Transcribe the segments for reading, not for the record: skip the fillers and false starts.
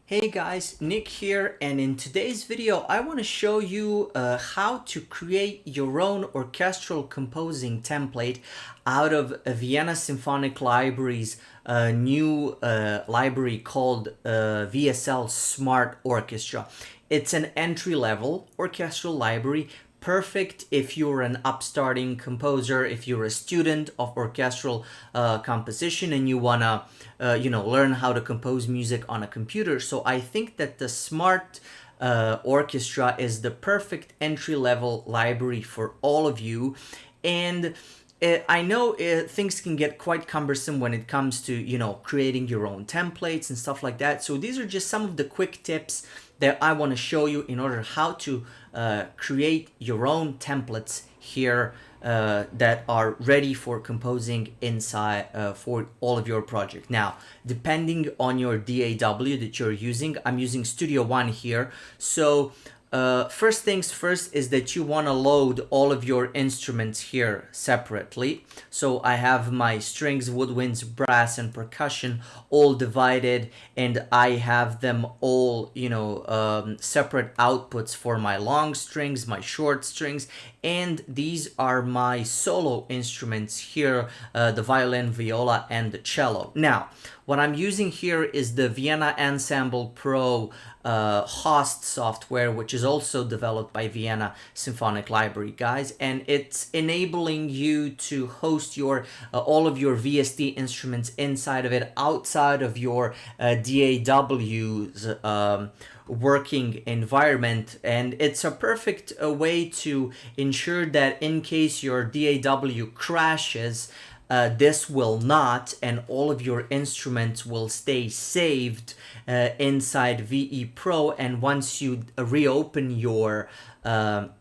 Hey guys, Nick here, and in today's video I want to show you how to create your own orchestral composing template out of Vienna Symphonic Library's new library called VSL Smart Orchestra. It's an entry-level orchestral library, perfect if you're an upstarting composer, if you're a student of orchestral composition and you wanna learn how to compose music on a computer. So I think that the Smart Orchestra is the perfect entry-level library for all of you. And I know things can get quite cumbersome when it comes to creating your own templates and stuff like that. So these are just some of the quick tips that I want to show you in order how to create your own templates here that are ready for composing inside for all of your project. Now, depending on your DAW that you're using, I'm using Studio One here. So first things first is that you want to load all of your instruments here separately. So I have my strings, woodwinds, brass, and percussion all divided, and I have them all, separate outputs for my long strings, my short strings, and these are my solo instruments here, the violin, viola, and the cello. Now, what I'm using here is the Vienna Ensemble Pro host software, which is also developed by Vienna Symphonic Library, guys, and it's enabling you to host your all of your VST instruments inside of it, outside of your DAW's working environment. And it's a perfect way to ensure that in case your DAW crashes, this will not, and all of your instruments will stay saved inside VE Pro. And once you reopen your DAW,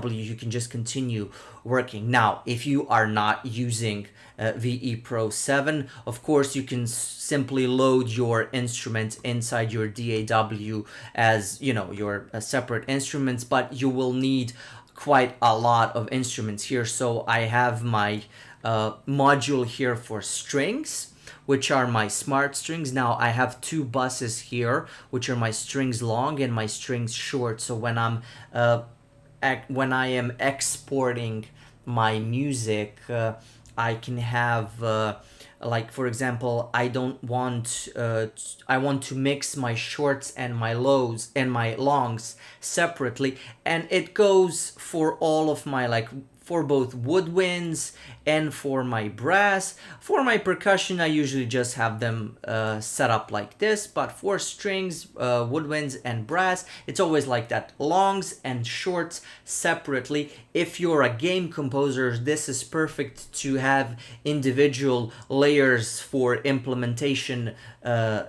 you can just continue working. Now, if you are not using VE Pro 7, of course, you can simply load your instruments inside your DAW as your separate instruments, but you will need quite a lot of instruments here. So I have my module here for strings, which are my smart strings. Now I have two buses here, which are my strings long and my strings short. So when I am exporting my music, I can have like, for example, I want to mix my shorts and my lows and my longs separately, and it goes for all of my, for both woodwinds and for my brass. For my percussion, I usually just have them set up like this, but for strings, woodwinds, and brass, it's always like that, longs and shorts separately. If you're a game composer, this is perfect to have individual layers for implementation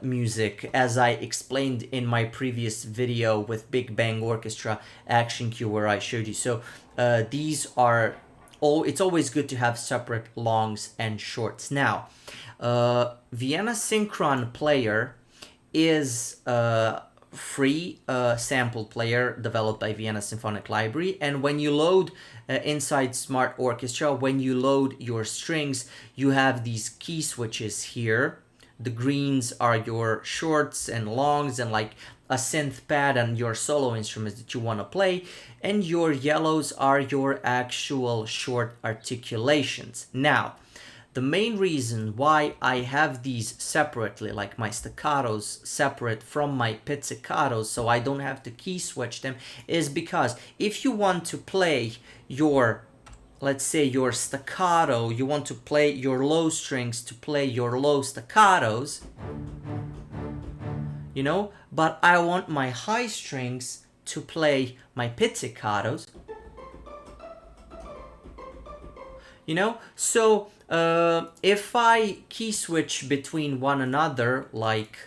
music, as I explained in my previous video with Big Bang Orchestra Action Cue, where I showed you. So these are it's always good to have separate longs and shorts. Now, Vienna Synchron Player is a free sample player developed by Vienna Symphonic Library, and when you load inside Smart Orchestra, when you load your strings, you have these key switches here. The greens are your shorts and longs and like a synth pad and your solo instruments that you want to play, and your yellows are your actual short articulations. Now, the main reason why I have these separately, like my staccatos separate from my pizzicatos, so I don't have to key switch them, is because if you want to play your, let's say, your staccato, you want to play your low strings to play your low staccatos, but I want my high strings to play my pizzicatos, so if I key switch between one another, like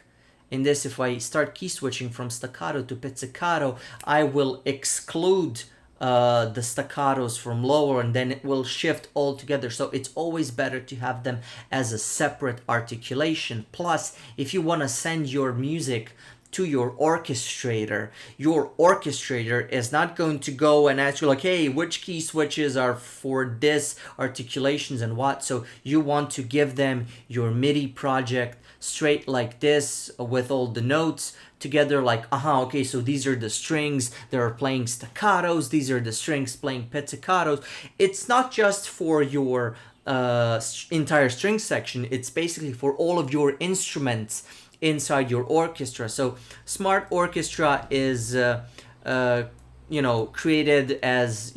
in this, if I start key switching from staccato to pizzicato, I will exclude the staccatos from lower, and then it will shift all together. So it's always better to have them as a separate articulation. Plus, if you want to send your music to your orchestrator. Your orchestrator is not going to go and ask you like, hey, which key switches are for this articulations and what. So you want to give them your MIDI project straight like this with all the notes together, like, okay, so these are the strings that are playing staccatos, these are the strings playing pizzicatos. It's not just for your entire string section, it's basically for all of your instruments inside your orchestra. So Smart Orchestra is created as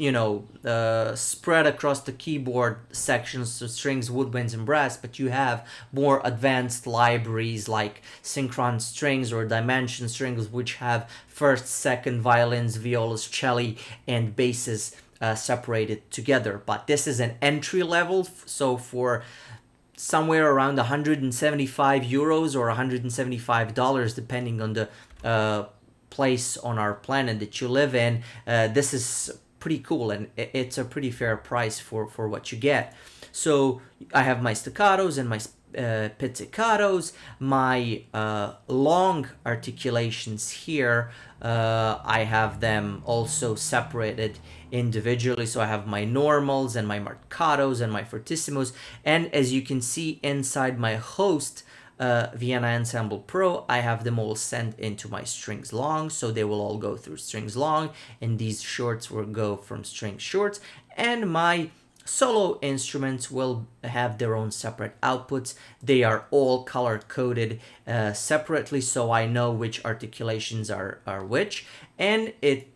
spread across the keyboard sections, so strings, woodwinds, and brass, but you have more advanced libraries like synchron strings or dimension strings, which have first, second, violins, violas, cello, and basses separated together. But this is an entry level, so for somewhere around 175 euros or $175, depending on the place on our planet that you live in. This is pretty cool, and it's a pretty fair price for what you get. So I have my staccatos and my pizzicatos, my long articulations here. I have them also separated individually. So I have my normals and my marcatos and my fortissimos. And as you can see inside my host, Vienna Ensemble Pro, I have them all sent into my strings long, so they will all go through strings long, and these shorts will go from string shorts, and my solo instruments will have their own separate outputs. They are all color coded separately, so I know which articulations are which, and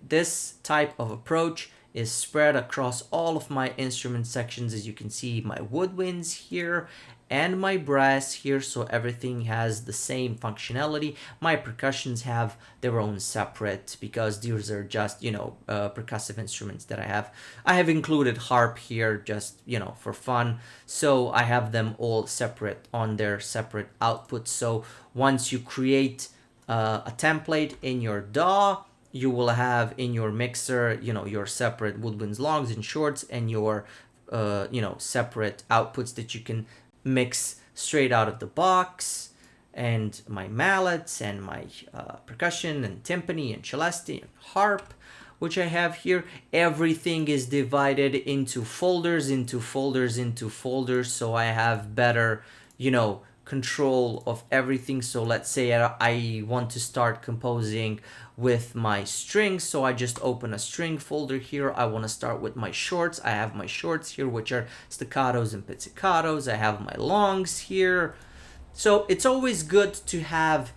this type of approach is spread across all of my instrument sections. As you can see, my woodwinds here and my brass here, so everything has the same functionality. My percussions have their own separate, because these are just percussive instruments that I have included harp here just for fun, so I have them all separate on their separate outputs. So once you create a template in your DAW, you will have in your mixer your separate woodwinds, longs, and shorts, and your separate outputs that you can mix straight out of the box, and my mallets and my percussion and timpani and celeste and harp, which I have here. Everything is divided into folders, so I have better control of everything. So let's say I want to start composing with my strings, so I just open a string folder here. I want to start with my shorts. I have my shorts here, which are staccatos and pizzicatos. I have my longs here. So it's always good to have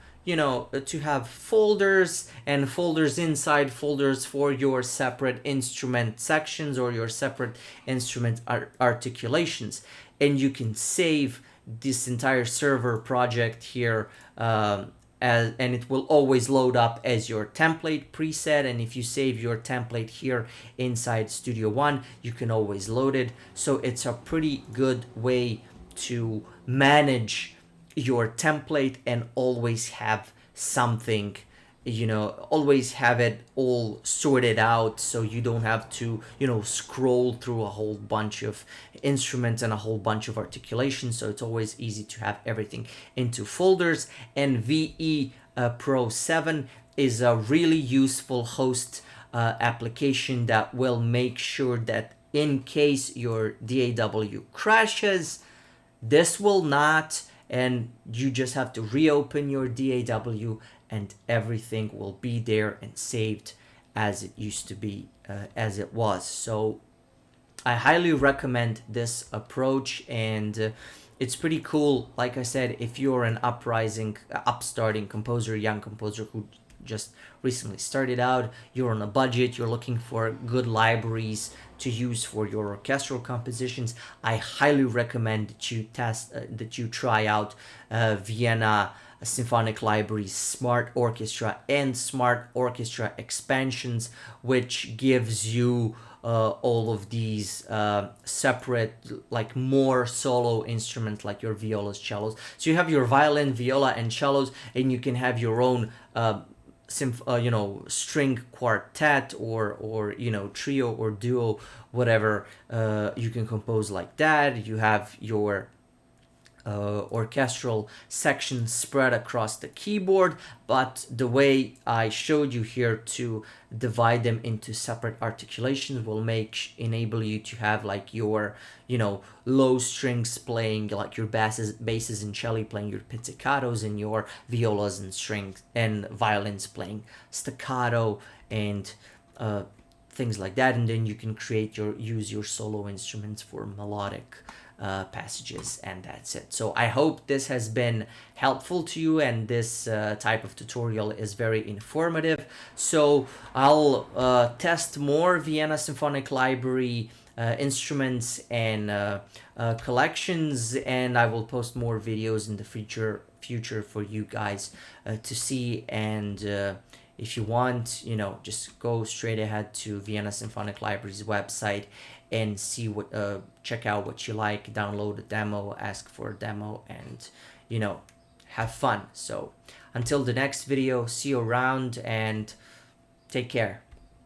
folders and folders inside folders for your separate instrument sections or your separate instrument articulations, and you can save this entire server project here, and it will always load up as your template preset. And if you save your template here inside Studio One, you can always load it. So it's a pretty good way to manage your template and always have something, always have it all sorted out, so you don't have to scroll through a whole bunch of instruments and a whole bunch of articulations. So it's always easy to have everything into folders. And VE Pro 7 is a really useful host application that will make sure that in case your DAW crashes, this will not, and you just have to reopen your DAW and everything will be there and saved as it used to be, as it was. So I highly recommend this approach, and it's pretty cool. Like I said, if you're an upstarting composer, young composer who just recently started out, you're on a budget, you're looking for good libraries to use for your orchestral compositions, I highly recommend that you try out Vienna Symphonic Library's Smart Orchestra and Smart Orchestra expansions, which gives you all of these separate, like more solo instruments, like your violas, cellos. So you have your violin, viola, and cellos, and you can have your own string quartet or trio or duo, whatever. You can compose like that. You have your orchestral sections spread across the keyboard, but the way I showed you here to divide them into separate articulations will enable you to have like your, low strings playing, like your basses and cello playing your pizzicatos, and your violas and strings and violins playing staccato and things like that. And then you can use your solo instruments for melodic passages, and that's it. So I hope this has been helpful to you, and this type of tutorial is very informative. So I'll test more Vienna Symphonic Library instruments and collections, and I will post more videos in the future for you guys to see. And if you want, just go straight ahead to Vienna Symphonic Library's website and see check out what you like, download a demo, ask for a demo, and have fun. So until the next video, see you around and take care.